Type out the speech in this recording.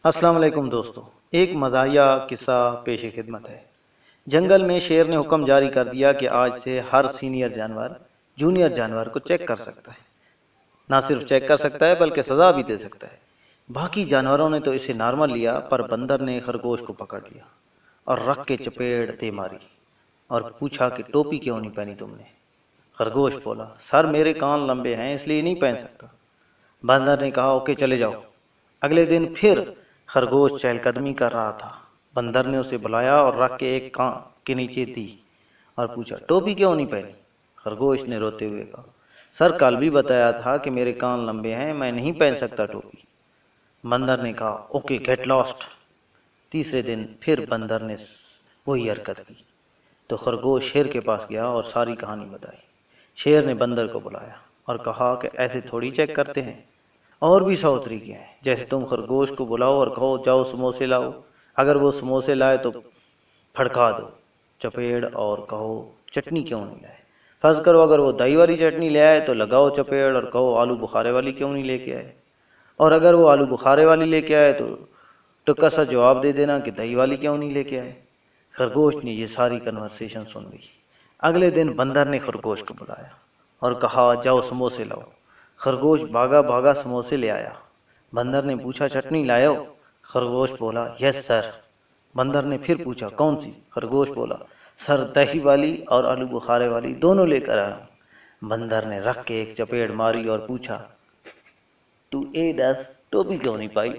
السلام علیکم دوستو، ایک مزاحیہ قصہ پیش خدمت ہے۔ جنگل میں شیر نے حکم جاری کر دیا کہ آج سے ہر سینئر جانور جونیئر جانور کو چیک کر سکتا ہے۔ نہ صرف چیک کر سکتا ہے بلکہ سزا بھی دے سکتا ہے۔ باقی جانوروں نے تو اسے نارمل لیا، پر بندر نے خرگوش کو پکڑ لیا اور رکھ کے چپیڑ دے ماری اور پوچھا کہ ٹوپی کیوں نہیں پہنی تم نے؟ خرگوش بولا، سر میرے کان لمبے ہیں اس لیے نہیں پہن سکتا۔ بندر نے کہا اوکے چلے جاؤ۔ اگلے دن پھر خرگوش چہل قدمی کر رہا تھا۔ بندر نے اسے بلایا اور رکھ کے ایک کان کے نیچے دی اور پوچھا ٹوپی کیوں نہیں پہنی؟ خرگوش نے روتے ہوئے کہا، سر کل بھی بتایا تھا کہ میرے کان لمبے ہیں، میں نہیں پہن سکتا ٹوپی۔ بندر نے کہا اوکے گیٹ لاسٹ۔ تیسرے دن پھر بندر نے وہی حرکت کی تو خرگوش شیر کے پاس گیا اور ساری کہانی بتائی۔ شیر نے بندر کو بلایا اور کہا کہ ایسے تھوڑی چیک کرتے ہیں، اور بھی 100 طریقے ہیں۔ جیسے تم خرگوش کو بلاؤ اور کہو جاؤ سموسے لاؤ، اگر وہ سموسے لائے تو پھڑکا دو چپیڑ اور کہو چٹنی کیوں نہیں لائے۔ فرض کرو اگر وہ دہی والی چٹنی لے آئے تو لگاؤ چپیڑ اور کہو آلو بخارے والی کیوں نہیں لے کے آئے، اور اگر وہ آلو بخارے والی لے کے آئے تو ٹکا سا جواب دے دینا کہ دہی والی کیوں نہیں لے کے آئے۔ خرگوش نے یہ ساری کنورسیشن سن لی۔ اگلے دن بندر نے خرگوش کو بلایا اور کہا جاؤ سموسے لاؤ۔ خرگوش بھاگا بھاگا سموسے لے آیا۔ بندر نے پوچھا چٹنی لائے ہو؟ خرگوش بولا یس سر۔ بندر نے پھر پوچھا کون سی؟ خرگوش بولا سر دہی والی اور آلو بخارے والی دونوں لے کر آیا ہوں۔ بندر نے رکھ کے ایک چپیڑ ماری اور پوچھا تو اے دس ٹوپی کیوں نہیں پائی؟